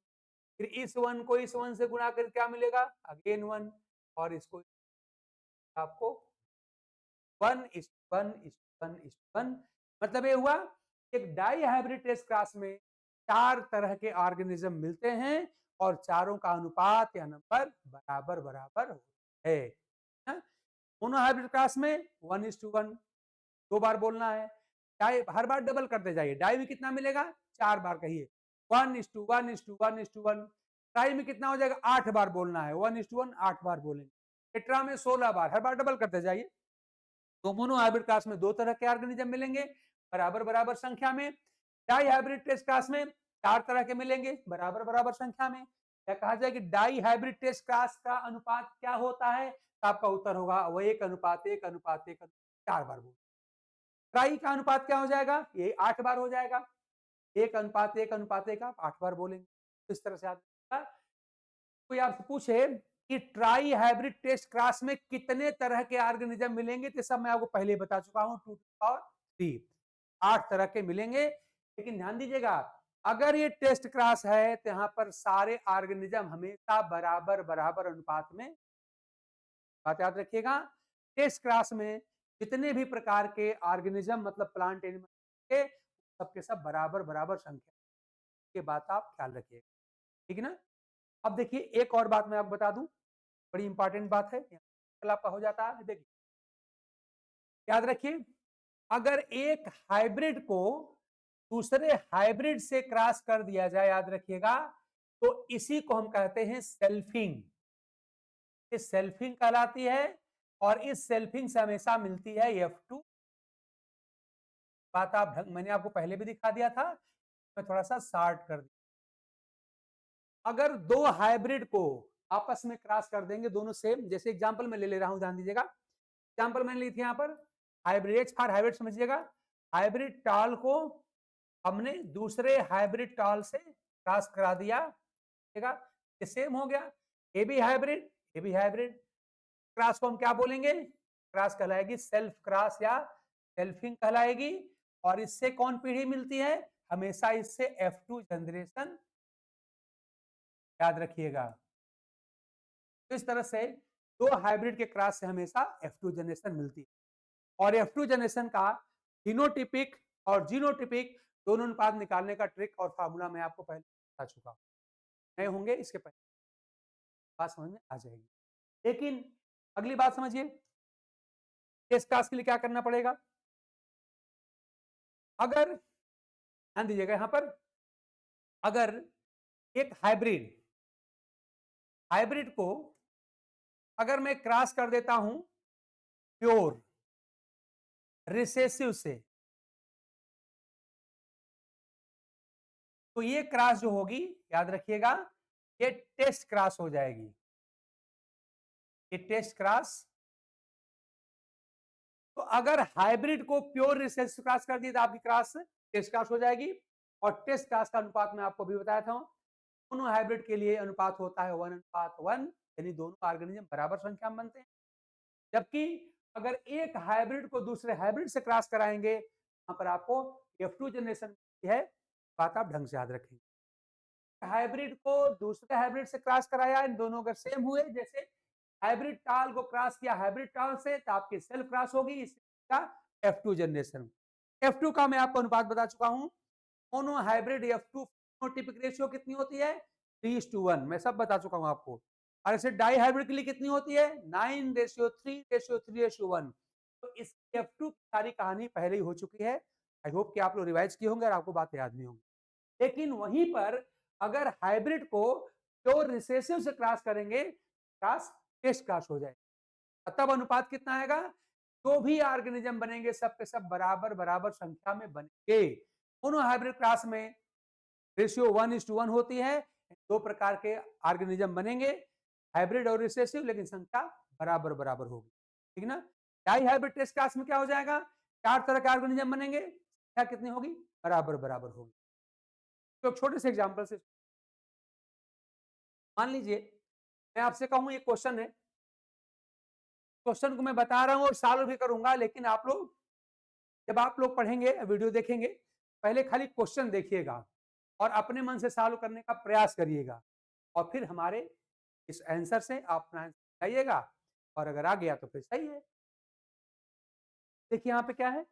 Speaker 1: फिर इस 1 को इस 1 से गुणा करिए, क्या मिलेगा? अगेन 1। और इसको आपको 1:1:1:1, मतलब ये हुआ एक डाई हाइब्रिड टेस्ट क्लास में 4 तरह के ऑर्गेनिज्म मिलते हैं और चारों का अनुपात या नंबर बराबर बराबर है। मोनो हाइब्रिड क्लास में 1:1, 2 बार बोलना है। डाई हर बार डबल करते जाइए। डाई में कितना मिलेगा? 4 बार कहिए, 1:1:1:1। ट्राई में कितना हो जाएगा? 8 बार बोलना है, 1:1 8 बार बोलेंगे। टेट्रा में 16 बार, हर बार डबल करते जाइए। तो मोनो हाइब्रिड क्लास में 2 तरह के ऑर्गेनिज्म मिलेंगे बराबर बराबर संख्या में। डाई हाइब्रिड टेस्ट क्लास में 4 तरह के मिलेंगे बराबर बराबर संख्या में। क्या कहा जाए कि डाई हाइब्रिड टेस्ट क्लास का अनुपात क्या होता है? तो आपका उत्तर होगा वो 1:1:1:1, 4 बार बोल। ट्राई का अनुपात क्या हो जाएगा? ये 8 बार हो जाएगा, 1:1:1:1 आप 8 बार बोलेंगे। इस तरह से आप, कोई आपसे पूछे कि ट्राई हाइब्रिड टेस्ट क्लास में कितने तरह के ऑर्गेनिज्म मिलेंगे, तो सब मैं आपको पहले ही बता चुका हूं, 2 और 3, 8 तरह के मिलेंगे। लेकिन ध्यान दीजिएगा अगर ये टेस्ट क्लास है तो यहाँ पर सारे ऑर्गेनिज्म हमेशा बराबर बराबर अनुपात में, बात याद रखिएगा। टेस्ट क्लास में जितने भी प्रकार के ऑर्गेनिज्म मतलब प्लांट एनिमल के सबके सब बराबर बराबर संख्या के, बात आप ख्याल रखिएगा, ठीक है ना। अब देखिए एक और बात मैं आपको बता दूं, बड़ी इंपॉर्टेंट बात है, कल आपका हो जाता है। देखिए याद रखिए अगर एक हाइब्रिड को दूसरे हाइब्रिड से क्रॉस कर दिया जाए, याद रखिएगा, तो इसी को हम कहते हैं सेल्फिंग। ये सेल्फिंग कहलाती है और इस सेल्फिंग से हमेशा मिलती है F2। बात आप ढंग, मैंने आपको पहले भी दिखा दिया था, मैं थोड़ा सा शार्ट कर दिया। अगर 2 हाइब्रिड को आपस में क्रॉस कर देंगे, दोनों सेम, जैसे एग्जांपल मैं ले ले रहा हूं, ध्यान दीजिएगा। एग्जांपल मैंने ली थी यहाँ पर हाइब्रिड फॉर हाइब्रिड, समझिएगा। हाइब्रिड टाल को हमने दूसरे हाइब्रिड टाल से क्रॉस करा दिया, ठीक है, ये सेम हो गया। A B hybrid, A B hybrid cross को हम क्या बोलेंगे? क्रॉस कहलाएगी सेल्फ क्रॉस या सेल्फिंग कहलाएगी। और इससे कौन पीढ़ी मिलती है? हमेशा इससे F2 जनरेशन, याद रखिएगा। तो इस तरह से 2 हाइब्रिड के क्रॉस से हमेशा F2 जनरेशन मिलती है। और F2 जनरेशन का फिनोटिपिक और जीनोटिपिक दोनों अनुपात निकालने का ट्रिक और फार्मूला मैं आपको पहले बता चुका हूं, नए होंगे इसके पहले बात समझ में आ जाएगी। लेकिन अगली बात समझिए, टेस्ट क्लास के लिए क्या करना पड़ेगा? अगर ध्यान दीजिएगा यहां पर, अगर एक हाइब्रिड हाइब्रिड को अगर मैं क्रॉस कर देता हूं प्योर रिसेसिव से, तो ये क्रॉस जो होगी, याद रखिएगा, ये टेस्ट क्रॉस हो जाएगी। ये टेस्ट क्रॉस, तो अगर हाइब्रिड को प्योर रिसेसिव क्रॉस कर दिया तो आपकी क्रॉस टेस्ट क्रॉस हो जाएगी। और टेस्ट क्रॉस का अनुपात मैं आपको भी बताया था, दोनों हाइब्रिड के लिए अनुपात होता है 1:1, यानी दोनों ऑर्गेनिज्म बराबर संख्या में बनते हैं। जबकि अगर एक हाइब्रिड को दूसरे हाइब्रिड से क्रॉस कराएंगे, यहाँ पर आपको F2 जनरेशन है, बात आप ढंग से याद रखेंगे। हाइब्रिड को दूसरे हाइब्रिड से क्रॉस कराया, इन दोनों अगर सेम हुए, जैसे हाइब्रिड टाल को क्रॉस किया हाइब्रिड टाल से, तो आपकी सेल्फ क्रॉस होगी, इसका F2 जनरेशन। F2 का मैं आपको अनुपात बता चुका हूं। Mono hybrid F2 phenotypic ratio कितनी होती है? 3:1, मैं सब बता चुका हूं आपको। और ऐसे डाई हाइब्रिड के लिए कितनी होती है? 9:3:3:1। तो इस F2 की सारी कहानी पहले ही हो चुकी है। आई होप कि आप लोग रिवाइज किए होंगे और आपको बातें याद नहीं होंगी। लेकिन वहीं पर अगर हाइब्रिड को प्योर रिसेसिव से क्रॉस करेंगे, क्रॉस टेस्ट क्रॉस हो जाएगा। तब अनुपात कितना आएगा? जो भी ऑर्गेनिज्म बनेंगे सब के सब बराबर बराबर संख्या में बनेंगे। दोनों हाइब्रिड क्रॉस में रेशियो 1:1 होती है। दो प्रकार के ऑर्गेनिज्म बनेंगे, हाइब्रिड और रिसेसिव, लेकिन संख्या बराबर बराबर होगी, ठीक ना। डाई हाइब्रिड टेस्ट क्लास में क्या हो जाएगा? 4 तरह के ऑर्गेनिज्म बनेंगे, संख्या कितनी होगी? बराबर बराबर होगी। तो छोटे से एग्जांपल से मान लीजिए मैं आपसे कहूं ये क्वेश्चन है, क्वेश्चन को मैं बता रहा हूं और सॉल्व भी करूंगा, लेकिन आप लोग जब आप लोग पढ़ेंगे वीडियो देखेंगे, पहले खाली क्वेश्चन देखिएगा और अपने मन से सॉल्व करने का प्रयास करिएगा, और फिर हमारे इस आंसर से आप अपना आंसर बताइएगा, और अगर आ गया तो फिर सही है। देखिए यहाँ पे क्या है,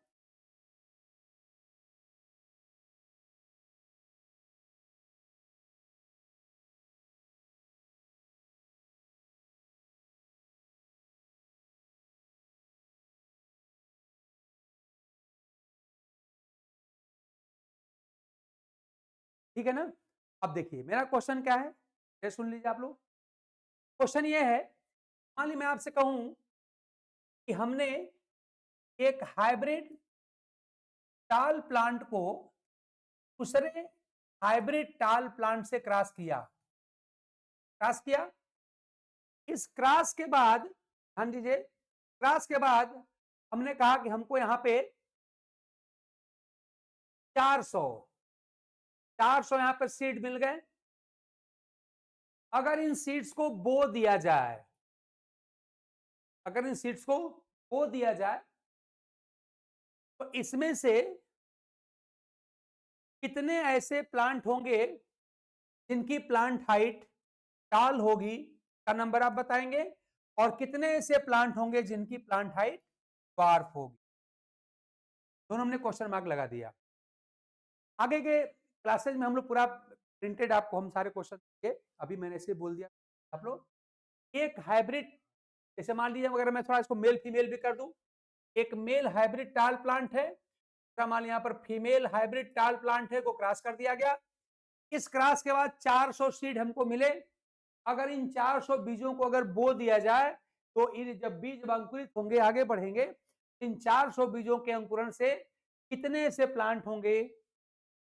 Speaker 1: ठीक है ना। अब देखिए मेरा क्वेश्चन क्या है, ये सुन लीजिए आप लोग। क्वेश्चन ये है, मान ली मैं आपसे कहूं कि हमने एक हाइब्रिड टाल प्लांट को दूसरे हाइब्रिड टाल प्लांट से क्रॉस किया, क्रॉस किया। इस क्रॉस के बाद, ध्यान दीजिए, क्रॉस के बाद हमने कहा कि हमको यहां पे 400 यहां पर सीड मिल गए। अगर इन सीड्स को बो दिया जाए, अगर इन सीड्स को बो दिया जाए, तो इसमें से कितने ऐसे प्लांट होंगे जिनकी प्लांट हाइट टाल होगी, का नंबर आप बताएंगे, और कितने ऐसे प्लांट होंगे जिनकी प्लांट हाइट ड्वार्फ होगी। दोनों हमने क्वेश्चन मार्क लगा दिया। आगे के क्लासेज में हम लोग पूरा प्रिंटेड आपको हम सारे क्वेश्चन देंगे, अभी मैंने ऐसे बोल दिया आप लोग। एक हाइब्रिड, जैसे मान लीजिए अगर मैं थोड़ा इसको मेल फीमेल भी कर दूं, एक मेल हाइब्रिड टाल प्लांट है, मान यहाँ पर फीमेल हाइब्रिड टाल प्लांट है, को क्रॉस कर दिया गया। इस क्रॉस के बाद 400 सीड हमको मिले। अगर इन 400 बीजों को अगर बो दिया जाए, तो इन जब बीज अंकुरित होंगे, आगे बढ़ेंगे, इन 400 बीजों के अंकुरण से कितने ऐसे प्लांट होंगे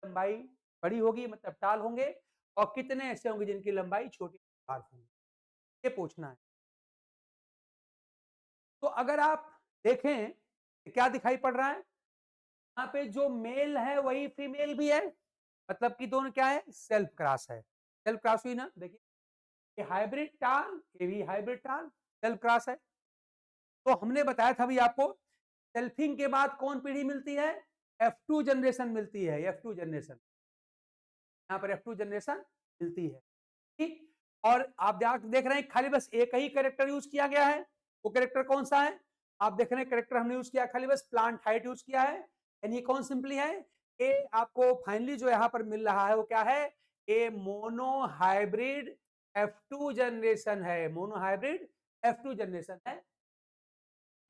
Speaker 1: लंबाई बड़ी होगी, मतलब टाल होंगे, और कितने ऐसे होंगे जिनकी लंबाई छोटी होंगी, ये पूछना है। तो अगर आप देखें क्या दिखाई पड़ रहा है, यहाँ पे जो मेल है वही फीमेल भी है, मतलब कि दोनों क्या है, सेल्फ क्रॉस है। सेल्फ क्रॉस हुई ना, देखिए ये हाइब्रिड टाल, ये भी हाइब्रिड टाल, सेल्फ क्रॉस है। तो हमने बताया था भी आपको, सेल्फिंग के बाद कौन पीढ़ी मिलती है? F2 जनरेशन मिलती है, F2 जनरेशन, यहाँ पर F2 जनरेशन मिलती है, ठीक। और आप देख रहे हैं खाली बस एक ही कैरेक्टर यूज किया गया है, वो कैरेक्टर कौन सा है? आप देख रहे हैं कैरेक्टर हमने यूज किया खाली बस प्लांट हाइट यूज किया है, यानी कौन सिंपली है, ये आपको फाइनली जो यहाँ पर मिल रहा है वो क्या है? ए मोनो हाइब्रिड F2 जनरेशन है, मोनो हाइब्रिड F2 जनरेशन है,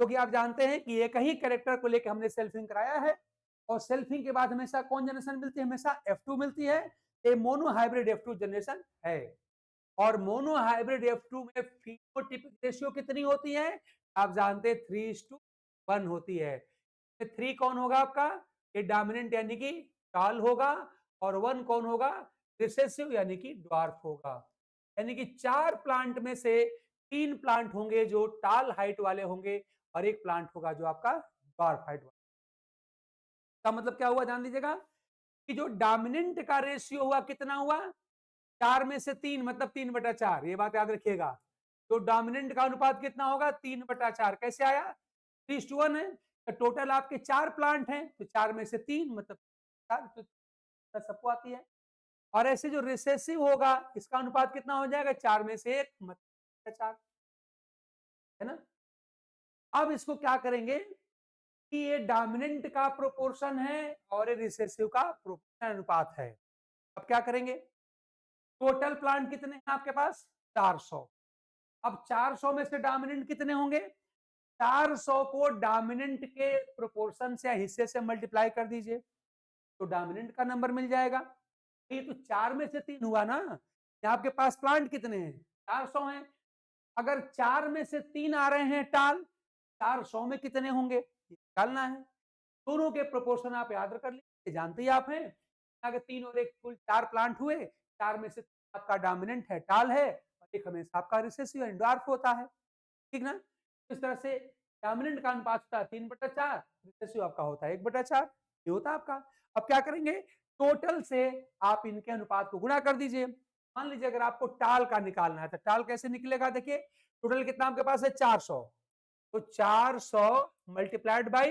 Speaker 1: क्योंकि आप जानते हैं कि एक ही कैरेक्टर को लेकर हमने सेल्फिंग कराया है, और सेल्फिंग के बाद हमेशा कौन जनरेशन मिलती है? हमेशा F2 मिलती है। ये मोनो हाइब्रिड F2 जनरेशन है। और मोनो हाइब्रिड F2 में फिनोटाइपिक रेशियो कितनी होती है? आप जानते हैं 3:1 होती है। 3 कौन होगा आपका? ये डोमिनेंट यानी कि टॉल होगा, और 1 कौन होगा? रिसेसिव यानी कि ड्वार्फ होगा। यानी कि 4 प्लांट में से 3 प्लांट होंगे जो टॉल हाइट वाले होंगे, और 1 प्लांट होगा जो आपका ड्वार्फ हाइट वाला। का मतलब क्या हुआ? जान लीजिएगा कि जो डोमिनेंट का रेशियो हुआ कितना हुआ? 4 में से 3 मतलब 3/4। ये बात याद रखिएगा। तो डोमिनेंट का अनुपात कितना होगा? 3/4। कैसे आया? 3:1 है। तो टोटल आपके 4 प्लांट हैं, तो 4 में से 3 मतलब 4, तो सबको आती है। और ऐसे जो रिसेसिव होगा इसका अनुपात कितना हो जाएगा? 4 में से 1 मतलब 4, है ना? अब इसको क्या करेंगे कि ये डोमिनेंट का प्रोपोर्शन है और ये रिसेसिव का प्रोपोर्शन अनुपात है। अब क्या करेंगे? टोटल प्लांट कितने हैं आपके पास? 400। अब 400 में से डोमिनेंट कितने होंगे? 400 को डोमिनेंट के प्रोपोर्शन से या हिस्से से मल्टीप्लाई कर दीजिए, तो डोमिनेंट का नंबर मिल जाएगा। ये तो 4 में से 3 हुआ ना। आपके पास प्लांट कितने हैं? 400 हैं। अगर 4 में से 3 आ रहे हैं टाल, 400 में कितने होंगे निकालना है। दोनों के प्रोपोर्शन आप याद कर लीजिए, जानते ही आप हैं। अगर 3 और 1 कुल 4 प्लांट हुए, 4 में से आपका डोमिनेंट है टाल है, और एक हमेशा आपका रिसेसिव ड्वार्फ होता है। ठीक ना? इस तरह से डोमिनेंट का अनुपात होता है 3/4, रिसेसिव आपका होता है 1/4। ये होता है आपका। अब क्या करेंगे? टोटल से आप इनके अनुपात को गुणा कर दीजिए। मान लीजिए अगर आपको टाल का निकालना है, तो टाल कैसे निकलेगा? देखिए टोटल कितना आपके पास है? 400। तो 400 मल्टीप्लाइड बाई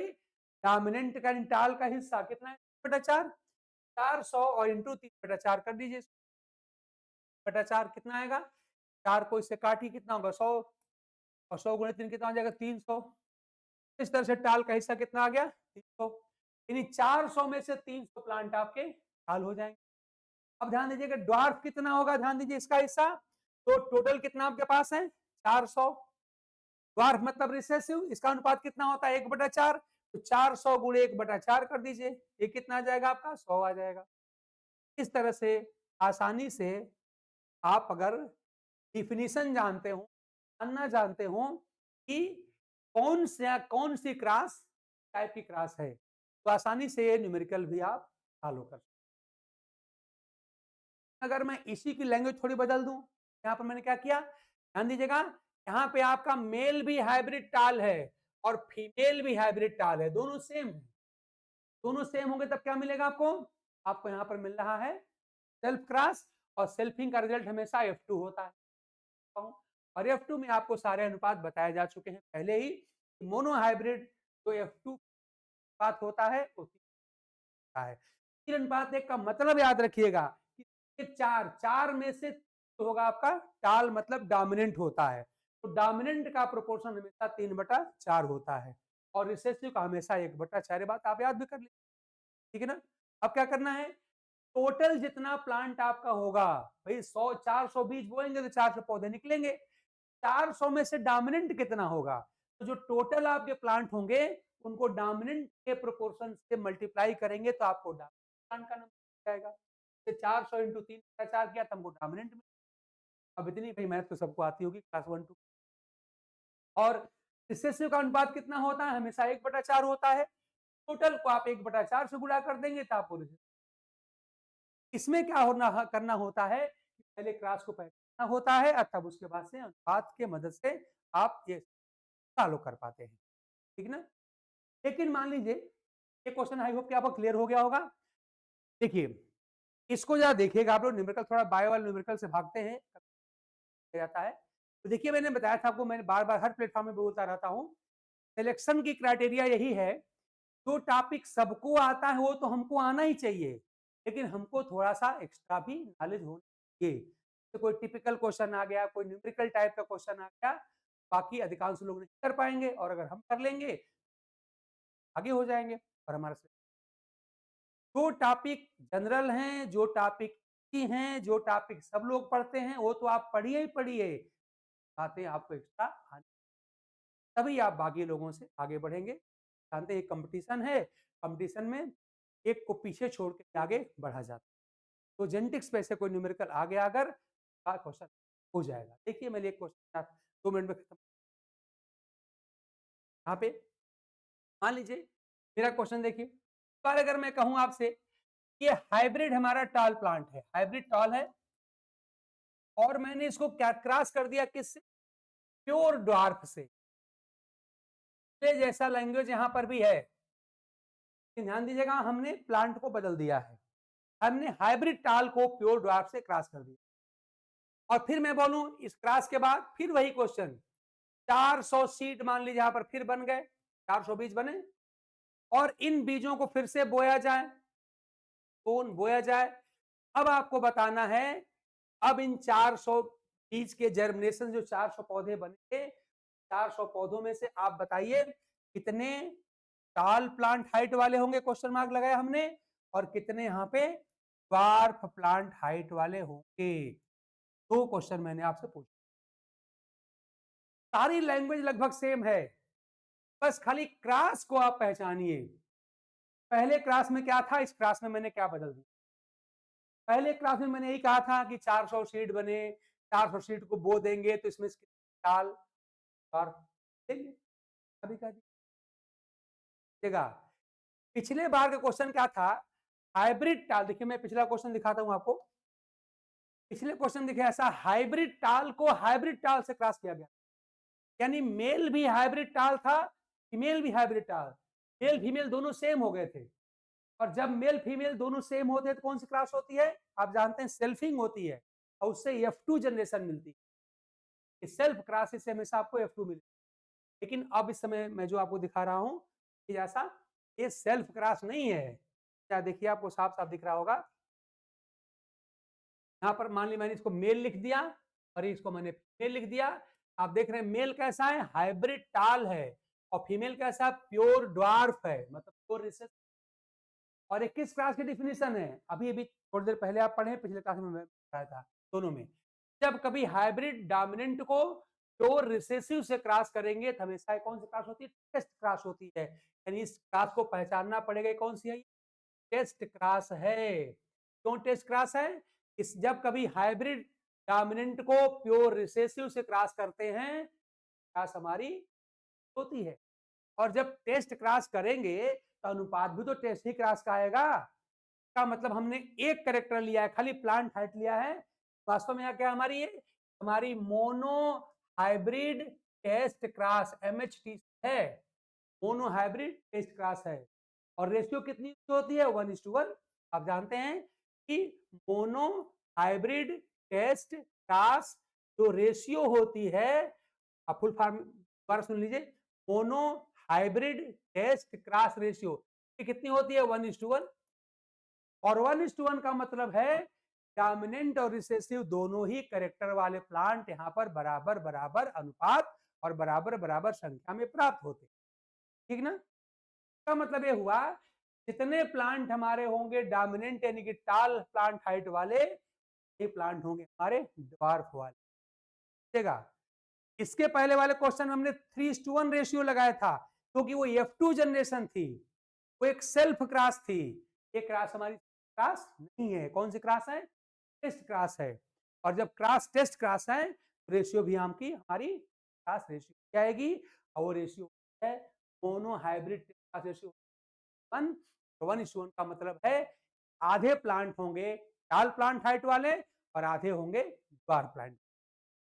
Speaker 1: डोमिनेंट का टाल का हिस्सा कितना है? 3/4। 400 और इंटू 3/4 कर दीजिए। 4 कितना आएगा? 4 को इससे काटिए, कितना होगा? 100। और 100 गुणे 3 कितना हो जाएगा? 300। इस तरह से टाल का हिस्सा कितना आ गया? 300। यानी 400 में से 300 प्लांट आपके टाल हो जाएंगे। अब ध्यान दीजिएगा ड्वार्फ कितना होगा? ध्यान दीजिए इसका हिस्सा। तो टोटल कितना आपके पास है? 400। ड्वार्फ मतलब रिसेसिव, इसका अनुपात कितना होता है? 1/4। तो 400 गुणे 1/4 कर दीजिए, ये कितना आ जाएगा आपका? 100 आ जाएगा। इस तरह से आसानी से आप अगर डिफिनीशन जानते हो, जानना जानते हो कि कौन सी क्लास टाइप की क्लास है, तो आसानी से ये न्यूमेरिकल भी आप फॉलो कर सकते। अगर मैं इसी की लैंग्वेज थोड़ी बदल दूं, यहाँ पर मैंने क्या किया? ध्यान दीजिएगा, यहाँ पे आपका मेल भी हाइब्रिड टाल है और फीमेल भी हाइब्रिड टाल है, दोनों सेम है। दोनों सेम होंगे तब क्या मिलेगा आपको? आपको यहाँ पर मिल रहा है सेल्फ क्रॉस, और सेल्फिंग का रिजल्ट हमेशा F2 होता है। और F2 में आपको सारे अनुपात बताए जा चुके हैं पहले ही। मोनो हाइब्रिड जो F2 अनुपात होता है वो 3:1 का मतलब याद रखिएगा कि 4 में से होगा आपका टाल मतलब डोमिनेंट होता है। तो डोमिनेंट का प्रोपोर्शन हमेशा 3/4 होता है, और रिसेसिव का हमेशा 1/4। बात आप याद भी कर लीजिए। ठीक है ना? अब क्या करना है? टोटल जितना प्लांट आपका होगा, भाई 400 बीज बोएंगे तो 400 पौधे निकलेंगे। 400 में से डोमिनेंट कितना होगा? तो जो टोटल आपके प्लांट होंगे उनको डोमिनेंट के प्रोपोर्शन से मल्टीप्लाई करेंगे तो आपको प्लांट का नंबर जाएगा। 400 इंटू 3/4 किया तो हमको डोमिनेंट में। अब इतनी भाई मैथ तो सबको आती होगी क्लास 1 2। और रिसेसिव का अनुपात कितना होता है? हमेशा 1/4 होता है। टोटल को आप 1/4 से गुणा कर देंगे तो आपको इसमें क्या करना होता है कि पहले क्लास को पहचानना होता है, और तब उसके बाद से अनुपात के मदद से आप ये फॉलो कर पाते हैं। ठीक ना? लेकिन मान लीजिए ये क्वेश्चन आई होप कि आपको क्लियर हो गया होगा। देखिए इसको जरा देखिएगा आप लोग, न्यूमेरिकल थोड़ा बायो वाले न्यूमेरिकल से भागते हैं जाता है। तो देखिए मैंने बताया था आपको, मैंने बार बार हर प्लेटफॉर्म में बोलता रहता हूँ, सिलेक्शन की क्राइटेरिया यही है, जो टॉपिक सबको आता है वो तो हमको आना ही चाहिए, लेकिन हमको थोड़ा सा एक्स्ट्रा भी नॉलेज होना चाहिए। तो कोई टिपिकल क्वेश्चन आ गया, कोई न्यूमेरिकल टाइप का क्वेश्चन आ गया, बाकी अधिकांश लोग नहीं कर पाएंगे, और अगर हम कर लेंगे आगे हो जाएंगे। और हमारा जो टॉपिक जनरल हैं, जो टॉपिक हैं, जो टॉपिक सब लोग पढ़ते हैं, वो तो आप पढ़िए ही पढ़िए, बातें आपको एक्स्ट्रा आनी, तभी आप बाकी लोगों से आगे बढ़ेंगे। जानते हैं कंपटीशन है, कंपटीशन में एक को पीछे छोड़ के आगे बढ़ा जाता है। तो जेनेटिक्स पे से कोई न्यूमेरिकल आ गया अगर, का क्वेश्चन हो जाएगा। देखिए मैंने एक क्वेश्चन 2 मिनट में खत्म। यहाँ पे मान लीजिए मेरा क्वेश्चन देखिए, पर अगर मैं कहूं आपसे ये हाइब्रिड हमारा टॉल प्लांट है, हाइब्रिड टॉल है, और मैंने इसको क्या क्रॉस कर दिया किससे, प्योर ड्वार्फ से। जैसा लैंग्वेज यहां पर भी है, ध्यान दीजिएगा, हमने प्लांट को बदल दिया है, हमने हाइब्रिड टाल को प्योर ड्वार्फ से क्रॉस कर दिया। और फिर मैं बोलूं इस क्रॉस के बाद फिर वही क्वेश्चन, 400 सीड मान लीजिए यहां पर फिर बन गए, 400 बीज बने, और इन बीजों को फिर से बोया जाए, कौन बोया जाए। अब आपको बताना है, अब इन 400 बीज के जर्मिनेशन, जो 400 पौधे बने, 400 पौधों में से आप बताइए कितने टाल प्लांट हाइट वाले होंगे, क्वेश्चन मार्क लगाया हमने, और कितने यहाँ पे ड्वार्फ प्लांट हाइट वाले होंगे। 2 क्वेश्चन मैंने आपसे पूछा, सारी लैंग्वेज लगभग सेम है, बस खाली क्रॉस को आप पहचानिए। पहले क्लास में क्या था, इस क्लास में मैंने क्या बदल दिया। पहले क्लास में मैंने यही कहा था कि 400 शीट बने, 400 शीट को बो देंगे तो इसमें टाल और देंगे, अभी कह दीजिएगा। पिछले बार का क्वेश्चन क्या था, हाइब्रिड टाल। देखिए मैं पिछला क्वेश्चन दिखाता हूं आपको, पिछले क्वेश्चन देखिए ऐसा, हाइब्रिड टाल को हाइब्रिड टाल से क्रॉस किया गया, यानी मेल भी हाइब्रिड टाल था, फीमेल भी हाइब्रिड टाल, मेल फीमेल दोनों सेम हो गए थे। और जब मेल फीमेल दोनों सेम होते हैं तो कौन सी क्रॉस होती है, आप जानते हैं सेल्फिंग होती है, और उससे F2 जनरेशन मिलती है। सेल्फ क्रॉस से हमेशा आपको F2 मिले। लेकिन अब इस समय मैं जो आपको दिखा रहा हूं कि ऐसा ये सेल्फ क्रॉस नहीं है। क्या देखिए आपको साफ साफ दिख रहा होगा, यहाँ पर मान ली मैंने इसको मेल लिख दिया और इसको मैंने फीमेल लिख दिया। आप देख रहे हैं मेल कैसा है, हाइब्रिड टाल है, और फीमेल कैसा, प्योर ड्वार्फ है, मतलब प्योर रिसेस। और एक किस क्लास की डिफिनेशन है, अभी अभी थोड़ी देर पहले आप पढ़े, पिछले क्लास में मैं बताया था दोनों में, जब कभी हाइब्रिड डोमिनेंट को प्योर रिसेसिव से क्रॉस करेंगे तो हमेशा कौन सी क्रॉस होती है, टेस्ट क्रॉस होती है। यानी इस क्रॉस को पहचानना पड़ेगा, कौन सी है, टेस्ट क्रॉस है। क्यों टेस्ट क्रॉस है, इस जब कभी हाइब्रिड डोमिनेंट को प्योर रिसेसिव से क्रॉस करते हैं, क्रॉस हमारी होती है। और जब टेस्ट क्रॉस करेंगे तो अनुपात भी तो टेस्ट ही क्रॉस का आएगा। का मतलब हमने एक कैरेक्टर लिया है, खाली प्लांट हाइट लिया है, वास्तव में यहाँ क्या हमारी है, हमारी monohybrid test cross MHT है, मोनो हाइब्रिड टेस्ट क्रॉस है। और रेशियो कितनी होती है, 1:1। आप जानते हैं कि मोनो हाइब्रिड टेस्ट क्रॉस जो रेशियो होती है, आप फुल फॉर्म दोबारा सुन लीजिए, monohybrid test cross ratio कितनी होती है, 1:1। और 1:1 का मतलब है डोमिनेंट और रिसेसिव दोनों ही कैरेक्टर वाले प्लांट यहां पर बराबर बराबर अनुपात और बराबर बराबर संख्या में प्राप्त होते, ठीक ना। का मतलब ये हुआ, जितने प्लांट हमारे होंगे डोमिनेंट यानी कि टाल प्लांट हाइट वाले, ये प्लांट होंगे हमारे ड्वार्फ वाले, ठीक। इसके पहले वाले क्वेश्चन में हमने 3:1 रेशियो लगाया था, क्योंकि वो F2 जनरेशन थी, वो एक सेल्फ क्रॉस थी। ये क्रॉस हमारी क्रॉस नहीं है, कौन सी क्रॉस है, टेस्ट क्रॉस है। और जब क्रॉस टेस्ट क्रॉस है, रेशियो भी हमकी हमारी क्रॉस रेशियो क्या आएगी, और वो रेशियो है मोनो हाइब्रिड क्रॉस रेशियो 1। 1:1 का मतलब है आधे प्लांट होंगे टाल प्लांट हाइट वाले और आधे होंगे ड्वार्फ प्लांट।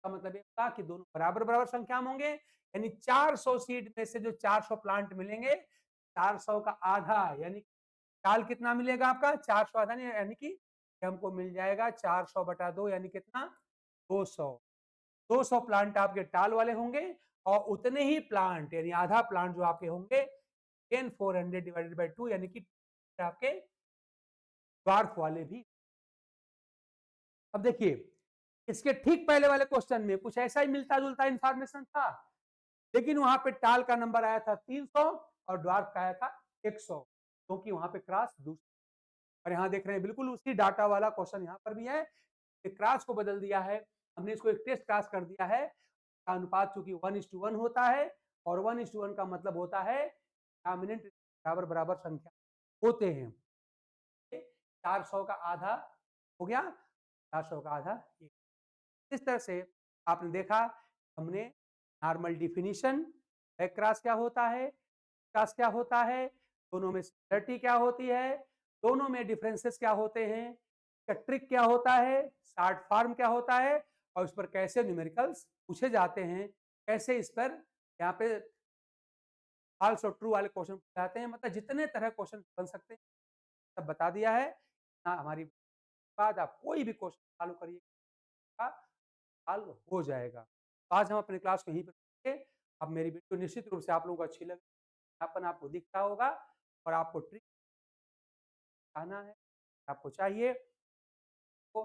Speaker 1: का मतलब ये था कि दोनों बराबर बराबर संख्या में होंगे, यानी 400 सीट में से जो 400 प्लांट मिलेंगे, 400 का आधा यानी टाल कितना मिलेगा आपका, 400 आधा नहीं, यानी कि हमको मिल जाएगा 400/2 यानी कितना, 200। 200 प्लांट आपके टाल वाले होंगे, और उतने ही प्लांट यानी आधा प्लांट जो आपके होंगे 400/2 यानी कि आपके ड्वार्फ वाले भी। अब देखिए इसके ठीक पहले वाले क्वेश्चन में कुछ ऐसा ही मिलता जुलता इंफॉर्मेशन था, लेकिन वहां पे टाल का नंबर आया था 300 और ड्वार्फ का आया था 100, क्योंकि वहां पे क्रॉस दूसरी। और यहाँ देख रहे हैं बिल्कुल उसी डाटा वाला क्वेश्चन यहाँ पर भी है, क्रॉस को बदल दिया है हमने, इसको एक टेस्ट क्रॉस कर दिया है। अनुपात चूंकि 1:1 होता है, और 1:1 का मतलब होता है डोमिनेंट बराबर बराबर संख्या होते हैं। 400 का आधा हो गया, 400 का आधा 1। इस तरह से आपने देखा, हमने नॉर्मल डेफिनिशन, बैक क्रॉस क्या होता है, क्रॉस क्या होता है, दोनों में सिमिलरिटी क्या होती है, दोनों में डिफरेंसेस क्या होते हैं, इसका ट्रिक क्या होता है, शॉर्ट फॉर्म क्या होता है, और उस पर कैसे न्यूमेरिकल्स पूछे जाते हैं, कैसे इस पर यहाँ पे फॉल्स और ट्रू वाले क्वेश्चन पूछे जाते हैं, मतलब जितने तरह क्वेश्चन बन सकते हैं सब बता दिया है। हमारी बात, आप कोई भी क्वेश्चन चालू करिएगा, हल हो जाएगा। तो आज हम अपनी क्लास को यहीं पर रखेंगे। अब मेरी वीडियो निश्चित रूप से आप लोगों को अच्छी लगी, अपन आपको दिखता होगा और आपको ट्रिक आना है, आपको चाहिए तो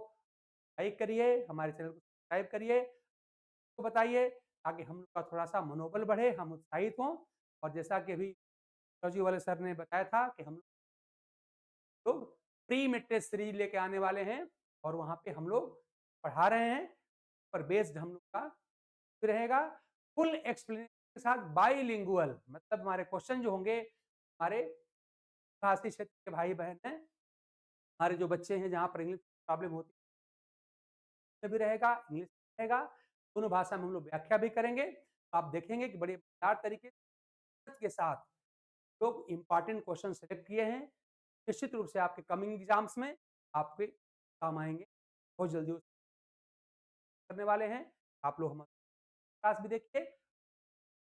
Speaker 1: लाइक करिए, हमारे चैनल को सब्सक्राइब करिए, तो बताइए ताकि हम लोग का थोड़ा-सा मनोबल बढ़े, हम उत्साहित हों। और जैसा कि अभी जी वाले सर ने बताया था कि हम लोग प्री मिड टेस्ट सीरीज लेके आने वाले हैं और वहाँ पे हम लोग पढ़ा रहे हैं, पर बेस्ड हम लोग का रहेगा फुल एक्सप्लेनेशन के साथ बाइलिंगुअल, मतलब हमारे क्वेश्चन जो होंगे, हमारे खासी क्षेत्र के भाई बहन हैं, हमारे जो बच्चे हैं जहाँ पर इंग्लिश प्रॉब्लम होती है भी रहेगा, इंग्लिश रहेगा, दोनों भाषा में हम लोग व्याख्या भी करेंगे। तो आप देखेंगे कि बड़े मजेदार तरीके के साथ लोग इंपॉर्टेंट क्वेश्चन सेलेक्ट किए हैं, निश्चित रूप से आपके कमिंग एग्जाम्स में आपके काम आएंगे, बहुत जल्दी करने वाले हैं। आप लोग हमारे क्लास भी देखिए,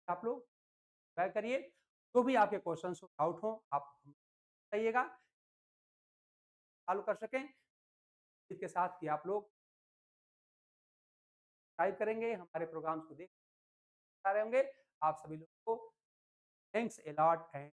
Speaker 1: आप लोग ट्राई करिए, जो भी आपके क्वेश्चन हो, डाउट हो, आप बताइएगा, सॉल्व कर सकें। इसके साथ कि आप लोग सब्सक्राइब करेंगे, हमारे प्रोग्राम्स को देख रहे होंगे। आप सभी लोगों को थैंक्स अ लॉट एंड